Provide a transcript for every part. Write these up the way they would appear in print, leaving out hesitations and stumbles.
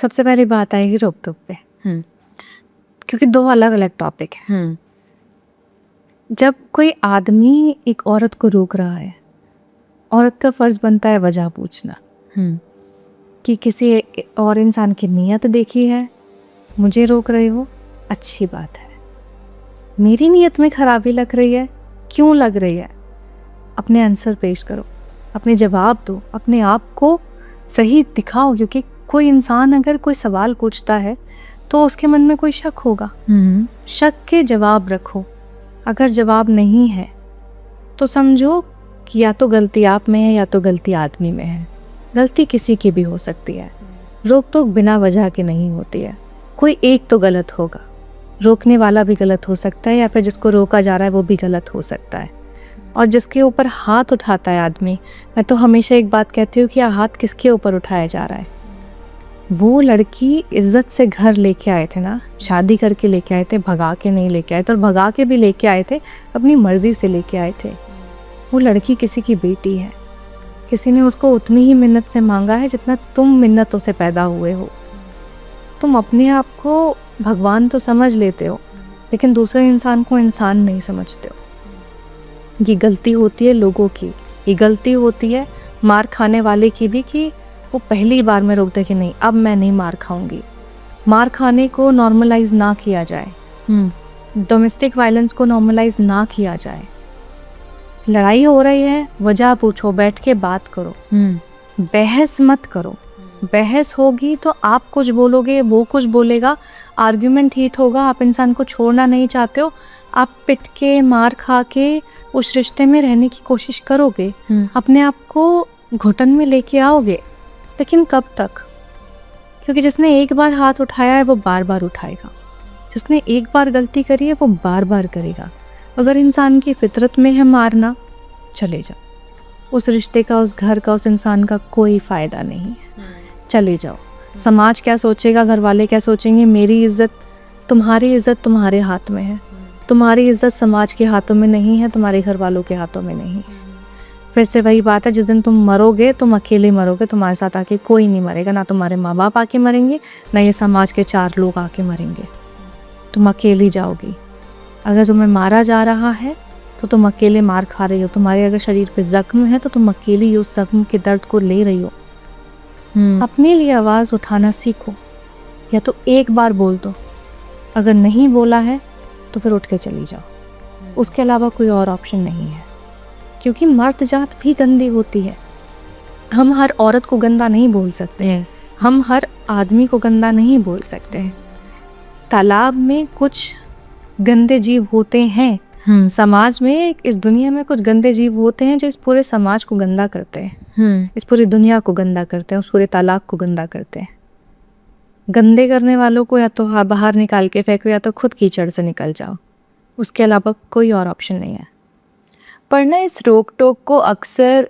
सबसे पहली बात आएगी रोक टोक पे, क्योंकि दो अलग अलग टॉपिक हैं। जब कोई आदमी एक औरत को रोक रहा है, औरत का फर्ज बनता है वजह पूछना कि किसी और इंसान की नीयत देखी है, मुझे रोक रहे हो, अच्छी बात है। मेरी नीयत में खराबी लग रही है, क्यों लग रही है? अपने आंसर पेश करो, अपने जवाब दो, अपने आप को सही दिखाओ। क्योंकि कोई इंसान अगर कोई सवाल पूछता है तो उसके मन में कोई शक होगा। शक के जवाब रखो। अगर जवाब नहीं है तो समझो कि या तो गलती आप में है या तो गलती आदमी में है। गलती किसी की भी हो सकती है। रोक टोक बिना वजह के नहीं होती है। कोई एक तो गलत होगा, रोकने वाला भी गलत हो सकता है या फिर जिसको रोका जा रहा है वो भी गलत हो सकता है। और जिसके ऊपर हाथ उठाता है आदमी, मैं तो हमेशा एक बात कहती हूँ कि हाथ किसके ऊपर उठाया जा रहा है? वो लड़की इज्जत से घर लेके आए थे ना, शादी करके लेके आए थे, भगा के नहीं लेके आए थे। और भगा के भी लेके आए थे, अपनी मर्जी से लेके आए थे। वो लड़की किसी की बेटी है, किसी ने उसको उतनी ही मिन्नत से मांगा है जितना तुम मिन्नतों से पैदा हुए हो। तुम अपने आप को भगवान तो समझ लेते हो, लेकिन दूसरे इंसान को इंसान नहीं समझते हो। ये गलती होती है लोगों की, ये गलती होती है मार खाने वाले की भी, कि वो पहली बार में रोकते कि नहीं अब मैं नहीं मार खाऊंगी। मार खाने को नॉर्मलाइज ना किया जाए, डोमेस्टिक वायलेंस को नॉर्मलाइज ना किया जाए। लड़ाई हो रही है, वजह पूछो, बैठ के बात करो, बहस मत करो। बहस होगी तो आप कुछ बोलोगे, वो कुछ बोलेगा, आर्ग्यूमेंट हीट होगा। आप इंसान को छोड़ना नहीं चाहते हो, आप पिट के मार खा के उस रिश्ते में रहने की कोशिश करोगे, अपने आप को घुटन में लेके आओगे, लेकिन कब तक? क्योंकि जिसने एक बार हाथ उठाया है वो बार बार उठाएगा। जिसने एक बार गलती करी है वो बार बार करेगा। अगर इंसान की फितरत में है मारना, चले जाओ। उस रिश्ते का, उस घर का, उस इंसान का कोई फ़ायदा नहीं है, चले जाओ। समाज क्या सोचेगा, घर वाले क्या सोचेंगे? मेरी इज्जत, तुम्हारी इज्जत तुम्हारे हाथ में है। तुम्हारी इज्जत समाज के हाथों में नहीं है, तुम्हारे घर वालों के हाथों में नहीं है। फिर से वही बात है, जिस दिन तुम मरोगे तुम अकेले मरोगे, तुम्हारे साथ आके कोई नहीं मरेगा। ना तुम्हारे माँ बाप आके मरेंगे, ना ये समाज के 4 लोग आके मरेंगे। तुम अकेली जाओगी। अगर तुम्हें मारा जा रहा है तो तुम अकेले मार खा रही हो। तुम्हारे अगर शरीर पे जख्म है तो तुम अकेली उस जख्म के दर्द को ले रही हो। अपने लिए आवाज़ उठाना सीखो, या तो एक बार बोल दो, अगर नहीं बोला है तो फिर उठ के चली जाओ। उसके अलावा कोई और ऑप्शन नहीं है। क्योंकि मर्द जात भी गंदी होती है। हम हर औरत को गंदा नहीं बोल सकते, हम हर आदमी को गंदा नहीं बोल सकते। तालाब में कुछ गंदे जीव होते हैं, समाज में, इस दुनिया में कुछ गंदे जीव होते हैं जो इस पूरे समाज को गंदा करते हैं, इस पूरी दुनिया को गंदा करते हैं, उस पूरे तालाब को गंदा करते हैं। गंदे करने वालों को या तो बाहर निकाल के फेंको, या तो खुद कीचड़ से निकल जाओ। उसके अलावा कोई और ऑप्शन नहीं है। पर ना इस रोक टोक को अक्सर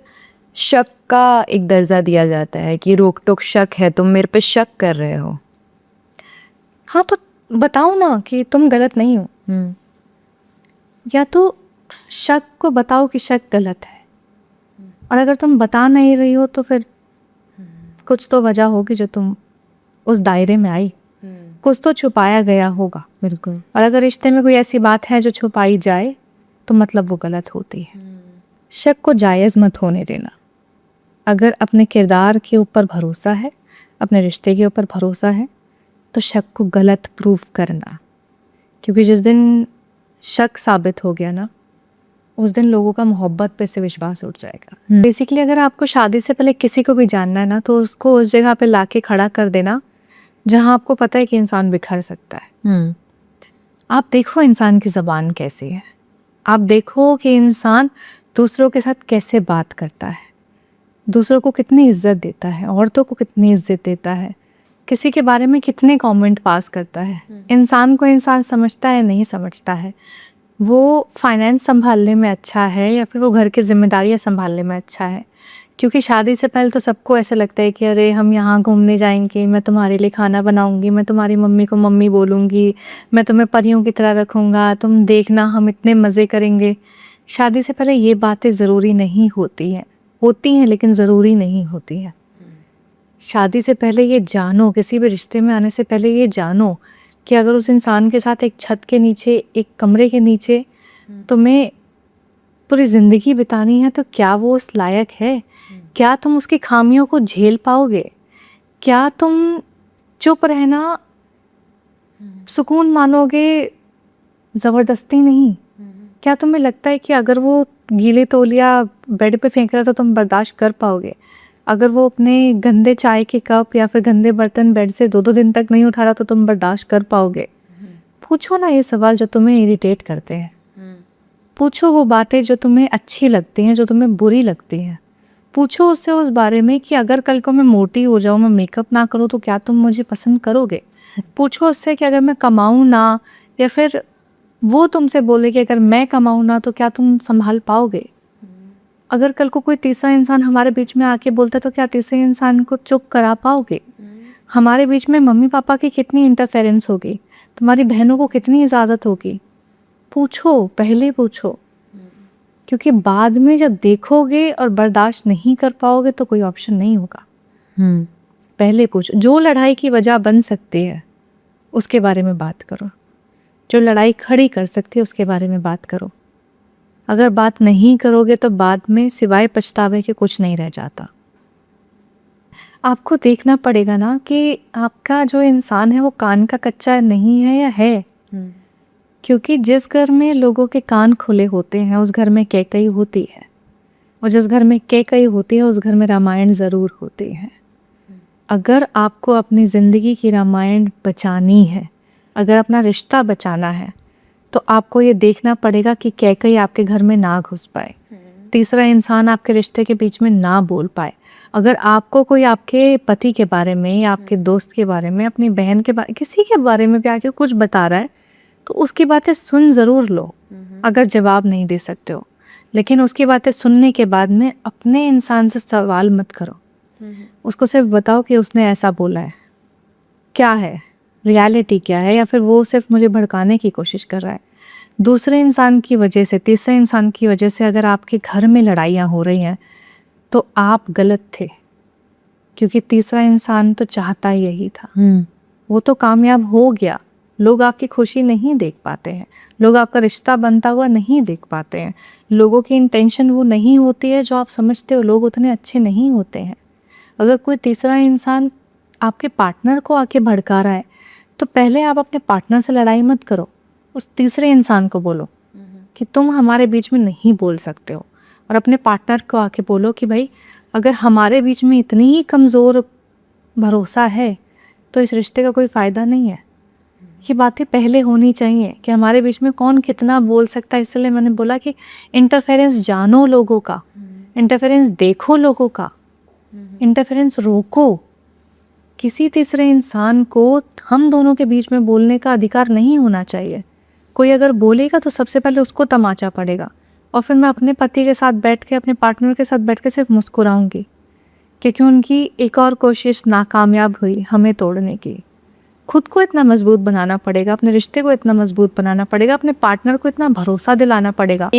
शक का एक दर्जा दिया जाता है कि रोक टोक शक है, तुम मेरे पे शक कर रहे हो। हाँ तो बताओ ना कि तुम गलत नहीं हो, या तो शक को बताओ कि शक गलत है। और अगर तुम बता नहीं रही हो तो फिर कुछ तो वजह होगी जो तुम उस दायरे में आई, कुछ तो छुपाया गया होगा। बिल्कुल। और अगर रिश्ते में कोई ऐसी बात है जो छुपाई जाए तो मतलब वो गलत होती है। शक को जायज़ मत होने देना। अगर अपने किरदार के ऊपर भरोसा है, अपने रिश्ते के ऊपर भरोसा है, तो शक को गलत प्रूफ करना। क्योंकि जिस दिन शक साबित हो गया ना, उस दिन लोगों का मोहब्बत पे से विश्वास उठ जाएगा। बेसिकली अगर आपको शादी से पहले किसी को भी जानना है ना, तो उसको उस जगह पे लाके खड़ा कर देना जहाँ आपको पता है कि इंसान बिखर सकता है। आप देखो इंसान की ज़बान कैसी है, आप देखो कि इंसान दूसरों के साथ कैसे बात करता है, दूसरों को कितनी इज्जत देता है, औरतों को कितनी इज्जत देता है, किसी के बारे में कितने कमेंट पास करता है। इंसान को इंसान समझता है, नहीं समझता है। वो फाइनेंस संभालने में अच्छा है या फिर वो घर की जिम्मेदारियां संभालने में अच्छा है। क्योंकि शादी से पहले तो सबको ऐसा लगता है कि अरे हम यहाँ घूमने जाएंगे, मैं तुम्हारे लिए खाना बनाऊंगी, मैं तुम्हारी मम्मी को मम्मी बोलूँगी, मैं तुम्हें परियों की तरह रखूँगा, तुम देखना हम इतने मज़े करेंगे। शादी से पहले ये बातें ज़रूरी नहीं होती हैं, होती हैं लेकिन ज़रूरी नहीं होती है। शादी से पहले ये जानो, किसी भी रिश्ते में आने से पहले ये जानो कि अगर उस इंसान के साथ एक छत के नीचे, एक कमरे के नीचे तुम्हें पूरी ज़िंदगी बितानी है, तो क्या वो उस लायक है? क्या तुम उसकी खामियों को झेल पाओगे? क्या तुम चुप रहना सुकून मानोगे, ज़बरदस्ती नहीं? क्या तुम्हें लगता है कि अगर वो गीले तौलिया बेड पे फेंक रहा तो तुम बर्दाश्त कर पाओगे? अगर वो अपने गंदे चाय के कप या फिर गंदे बर्तन बेड से 2-2 दिन तक नहीं उठा रहा तो तुम बर्दाश्त कर पाओगे? पूछो ना ये सवाल जो तुम्हें इरिटेट करते हैं। पूछो वो बातें जो तुम्हें अच्छी लगती हैं, जो तुम्हें बुरी लगती हैं। पूछो उससे उस बारे में कि अगर कल को मैं मोटी हो जाऊँ, मैं मेकअप ना करूँ तो क्या तुम मुझे पसंद करोगे? पूछो उससे कि अगर मैं कमाऊँ ना, या फिर वो तुमसे बोले कि अगर मैं कमाऊँ ना तो क्या तुम संभाल पाओगे? अगर कल को कोई तीसरा इंसान हमारे बीच में आके बोलता तो क्या तीसरे इंसान को चुप करा पाओगे? हमारे बीच में मम्मी पापा की कितनी इंटरफेरेंस होगी, तुम्हारी बहनों को कितनी इजाज़त होगी? पूछो, पहले पूछो, क्योंकि बाद में जब देखोगे और बर्दाश्त नहीं कर पाओगे तो कोई ऑप्शन नहीं होगा। पहले पूछो। जो लड़ाई की वजह बन सकती है उसके बारे में बात करो, जो लड़ाई खड़ी कर सकती है उसके बारे में बात करो। अगर बात नहीं करोगे तो बाद में सिवाय पछतावे के कुछ नहीं रह जाता। आपको देखना पड़ेगा ना कि आपका जो इंसान है वो कान का कच्चा नहीं है या है, क्योंकि जिस घर में लोगों के कान खुले होते हैं उस घर में कैकई होती है, और जिस घर में कैकई होती है उस घर में रामायण ज़रूर होती है। अगर आपको अपनी ज़िंदगी की रामायण बचानी है, अगर अपना रिश्ता बचाना है, तो आपको ये देखना पड़ेगा कि कैकई आपके घर में ना घुस पाए, तीसरा इंसान आपके रिश्ते के बीच में ना बोल पाए। अगर आपको कोई आपके पति के बारे में या आपके दोस्त के बारे में, अपनी बहन के बारे, किसी के बारे में भी आके कुछ बता रहा है तो उसकी बातें सुन ज़रूर लो, अगर जवाब नहीं दे सकते हो। लेकिन उसकी बातें सुनने के बाद में अपने इंसान से सवाल मत करो, उसको सिर्फ बताओ कि उसने ऐसा बोला है, क्या है, रियलिटी क्या है, या फिर वो सिर्फ मुझे भड़काने की कोशिश कर रहा है। दूसरे इंसान की वजह से, तीसरे इंसान की वजह से अगर आपके घर में लड़ाइयाँ हो रही हैं तो आप गलत थे, क्योंकि तीसरा इंसान तो चाहता ही यही था। वो तो कामयाब हो गया। लोग आपकी खुशी नहीं देख पाते हैं, लोग आपका रिश्ता बनता हुआ नहीं देख पाते हैं, लोगों की इंटेंशन वो नहीं होती है जो आप समझते हो, लोग उतने अच्छे नहीं होते हैं। अगर कोई तीसरा इंसान आपके पार्टनर को आके भड़का रहा है तो पहले आप अपने पार्टनर से लड़ाई मत करो, उस तीसरे इंसान को बोलो कि तुम हमारे बीच में नहीं बोल सकते हो, और अपने पार्टनर को आके बोलो कि भाई अगर हमारे बीच में इतनी ही कमज़ोर भरोसा है तो इस रिश्ते का कोई फ़ायदा नहीं है। ये बातें पहले होनी चाहिए कि हमारे बीच में कौन कितना बोल सकता है। इसलिए मैंने बोला कि इंटरफेरेंस जानो लोगों का, इंटरफेरेंस देखो लोगों का, इंटरफेरेंस रोको। किसी तीसरे इंसान को हम दोनों के बीच में बोलने का अधिकार नहीं होना चाहिए। कोई अगर बोलेगा तो सबसे पहले उसको तमाचा पड़ेगा, और फिर मैं अपने पति के साथ बैठ के, अपने पार्टनर के साथ बैठ के सिर्फ मुस्कुराऊंगी, क्योंकि उनकी एक और कोशिश नाकामयाब हुई हमें तोड़ने की। खुद को इतना मजबूत बनाना पड़ेगा, अपने रिश्ते को इतना मजबूत बनाना पड़ेगा, अपने पार्टनर को इतना भरोसा दिलाना पड़ेगा